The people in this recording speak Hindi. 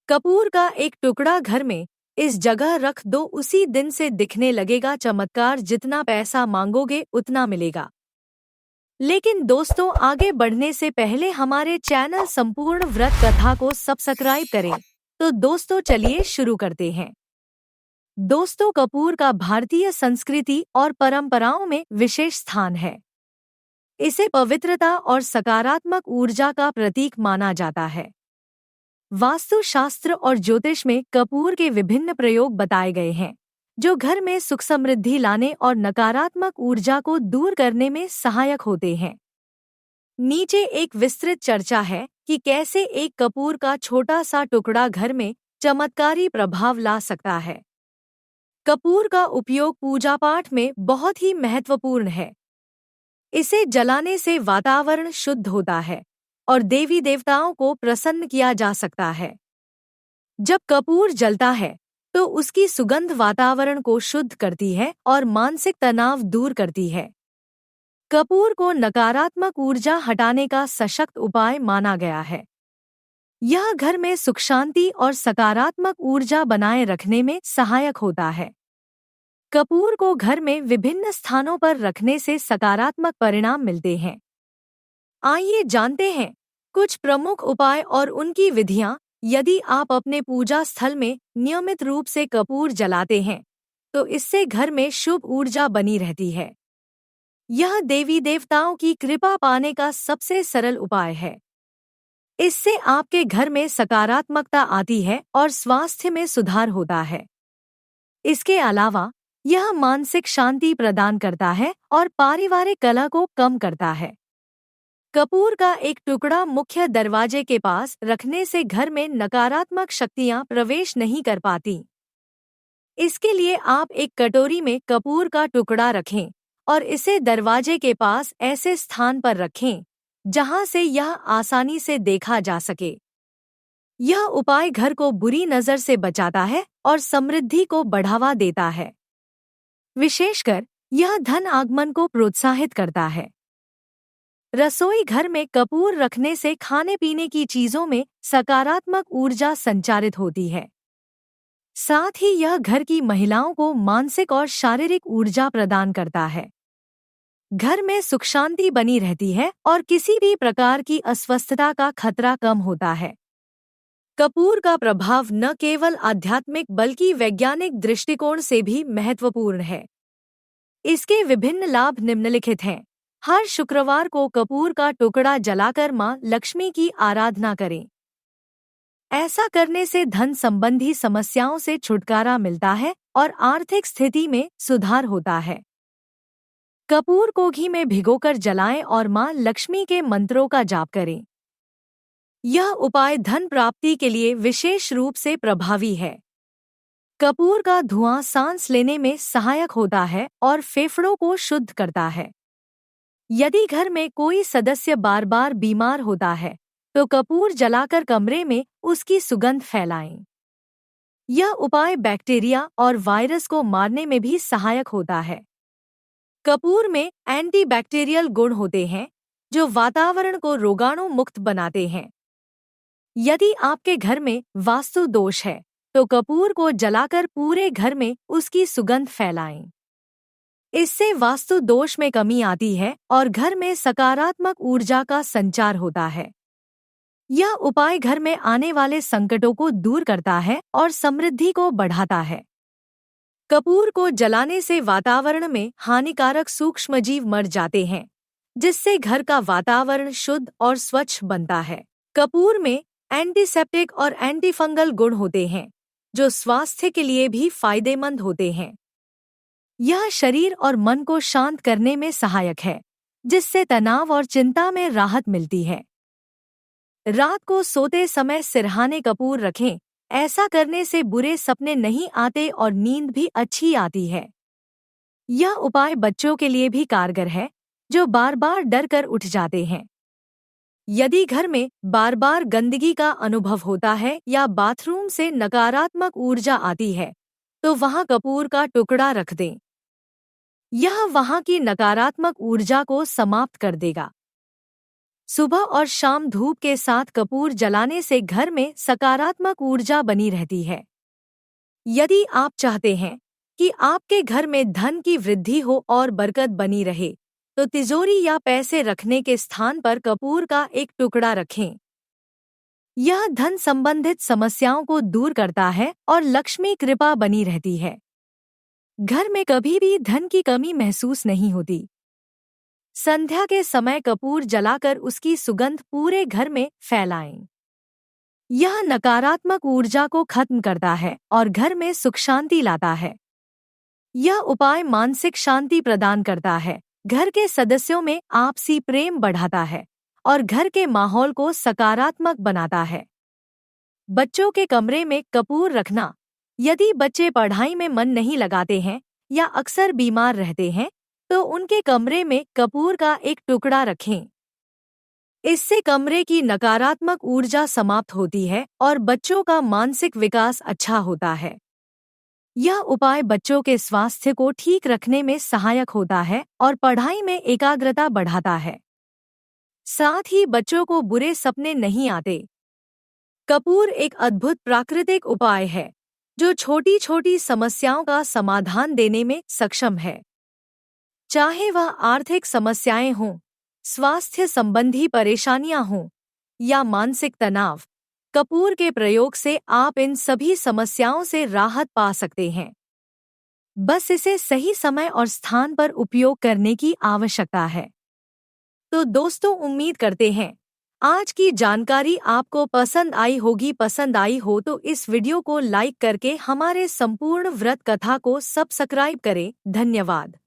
कपूर का एक टुकड़ा घर में इस जगह रख दो, उसी दिन से दिखने लगेगा चमत्कार, जितना पैसा मांगोगे उतना मिलेगा। लेकिन दोस्तों, आगे बढ़ने से पहले हमारे चैनल संपूर्ण व्रत कथा को सब्सक्राइब करें। तो दोस्तों चलिए शुरू करते हैं। दोस्तों, कपूर का भारतीय संस्कृति और परंपराओं में विशेष स्थान है। इसे पवित्रता और सकारात्मक ऊर्जा का प्रतीक माना जाता है। वास्तुशास्त्र और ज्योतिष में कपूर के विभिन्न प्रयोग बताए गए हैं, जो घर में सुख समृद्धि लाने और नकारात्मक ऊर्जा को दूर करने में सहायक होते हैं। नीचे एक विस्तृत चर्चा है कि कैसे एक कपूर का छोटा सा टुकड़ा घर में चमत्कारी प्रभाव ला सकता है। कपूर का उपयोग पूजा पाठ में बहुत ही महत्वपूर्ण है। इसे जलाने से वातावरण शुद्ध होता है और देवी देवताओं को प्रसन्न किया जा सकता है। जब कपूर जलता है तो उसकी सुगंध वातावरण को शुद्ध करती है और मानसिक तनाव दूर करती है। कपूर को नकारात्मक ऊर्जा हटाने का सशक्त उपाय माना गया है। यह घर में सुख शांति और सकारात्मक ऊर्जा बनाए रखने में सहायक होता है। कपूर को घर में विभिन्न स्थानों पर रखने से सकारात्मक परिणाम मिलते हैं। आइए जानते हैं कुछ प्रमुख उपाय और उनकी विधियां। यदि आप अपने पूजा स्थल में नियमित रूप से कपूर जलाते हैं तो इससे घर में शुभ ऊर्जा बनी रहती है। यह देवी देवताओं की कृपा पाने का सबसे सरल उपाय है। इससे आपके घर में सकारात्मकता आती है और स्वास्थ्य में सुधार होता है। इसके अलावा यह मानसिक शांति प्रदान करता है और पारिवारिक कलह को कम करता है। कपूर का एक टुकड़ा मुख्य दरवाजे के पास रखने से घर में नकारात्मक शक्तियां प्रवेश नहीं कर पाती। इसके लिए आप एक कटोरी में कपूर का टुकड़ा रखें और इसे दरवाजे के पास ऐसे स्थान पर रखें जहां से यह आसानी से देखा जा सके। यह उपाय घर को बुरी नजर से बचाता है और समृद्धि को बढ़ावा देता है। विशेषकर यह धन आगमन को प्रोत्साहित करता है। रसोई घर में कपूर रखने से खाने पीने की चीजों में सकारात्मक ऊर्जा संचारित होती है। साथ ही यह घर की महिलाओं को मानसिक और शारीरिक ऊर्जा प्रदान करता है। घर में सुख शांति बनी रहती है और किसी भी प्रकार की अस्वस्थता का खतरा कम होता है। कपूर का प्रभाव न केवल आध्यात्मिक बल्कि वैज्ञानिक दृष्टिकोण से भी महत्वपूर्ण है। इसके विभिन्न लाभ निम्नलिखित हैं। हर शुक्रवार को कपूर का टुकड़ा जलाकर मां लक्ष्मी की आराधना करें। ऐसा करने से धन संबंधी समस्याओं से छुटकारा मिलता है और आर्थिक स्थिति में सुधार होता है। कपूर को घी में भिगोकर जलाएं और मां लक्ष्मी के मंत्रों का जाप करें। यह उपाय धन प्राप्ति के लिए विशेष रूप से प्रभावी है। कपूर का धुआं सांस लेने में सहायक होता है और फेफड़ों को शुद्ध करता है। यदि घर में कोई सदस्य बार बार बीमार होता है तो कपूर जलाकर कमरे में उसकी सुगंध फैलाएं। यह उपाय बैक्टीरिया और वायरस को मारने में भी सहायक होता है। कपूर में एंटीबैक्टीरियल गुण होते हैं जो वातावरण को रोगाणु मुक्त बनाते हैं। यदि आपके घर में वास्तु दोष है तो कपूर को जलाकर पूरे घर में उसकी सुगंध फैलाएं। इससे वास्तु दोष में कमी आती है और घर में सकारात्मक ऊर्जा का संचार होता है। यह उपाय घर में आने वाले संकटों को दूर करता है और समृद्धि को बढ़ाता है। कपूर को जलाने से वातावरण में हानिकारक सूक्ष्मजीव मर जाते हैं, जिससे घर का वातावरण शुद्ध और स्वच्छ बनता है। कपूर में एंटीसेप्टिक और एंटीफंगल गुण होते हैं, जो स्वास्थ्य के लिए भी फायदेमंद होते हैं। यह शरीर और मन को शांत करने में सहायक है, जिससे तनाव और चिंता में राहत मिलती है। रात को सोते समय सिरहाने कपूर रखें। ऐसा करने से बुरे सपने नहीं आते और नींद भी अच्छी आती है। यह उपाय बच्चों के लिए भी कारगर है, जो बार बार डर कर उठ जाते हैं। यदि घर में बार बार गंदगी का अनुभव होता है या बाथरूम से नकारात्मक ऊर्जा आती है तो वहां कपूर का टुकड़ा रख दें। यह वहां की नकारात्मक ऊर्जा को समाप्त कर देगा। सुबह और शाम धूप के साथ कपूर जलाने से घर में सकारात्मक ऊर्जा बनी रहती है। यदि आप चाहते हैं कि आपके घर में धन की वृद्धि हो और बरकत बनी रहे, तो तिजोरी या पैसे रखने के स्थान पर कपूर का एक टुकड़ा रखें। यह धन संबंधित समस्याओं को दूर करता है और लक्ष्मी कृपा बनी रहती है। घर में कभी भी धन की कमी महसूस नहीं होती। संध्या के समय कपूर जलाकर उसकी सुगंध पूरे घर में फैलाएं। यह नकारात्मक ऊर्जा को खत्म करता है और घर में सुख शांति लाता है। यह उपाय मानसिक शांति प्रदान करता है, घर के सदस्यों में आपसी प्रेम बढ़ाता है और घर के माहौल को सकारात्मक बनाता है। बच्चों के कमरे में कपूर रखना। यदि बच्चे पढ़ाई में मन नहीं लगाते हैं या अक्सर बीमार रहते हैं, तो उनके कमरे में कपूर का एक टुकड़ा रखें। इससे कमरे की नकारात्मक ऊर्जा समाप्त होती है और बच्चों का मानसिक विकास अच्छा होता है। यह उपाय बच्चों के स्वास्थ्य को ठीक रखने में सहायक होता है और पढ़ाई में एकाग्रता बढ़ाता है। साथ ही बच्चों को बुरे सपने नहीं आते। कपूर एक अद्भुत प्राकृतिक उपाय है जो छोटी छोटी समस्याओं का समाधान देने में सक्षम है। चाहे वह आर्थिक समस्याएं हों, स्वास्थ्य संबंधी परेशानियां हों या मानसिक तनाव, कपूर के प्रयोग से आप इन सभी समस्याओं से राहत पा सकते हैं। बस इसे सही समय और स्थान पर उपयोग करने की आवश्यकता है। तो दोस्तों, उम्मीद करते हैं आज की जानकारी आपको पसंद आई होगी। पसंद आई हो तो इस वीडियो को लाइक करके हमारे संपूर्ण व्रत कथा को सब्सक्राइब करें। धन्यवाद।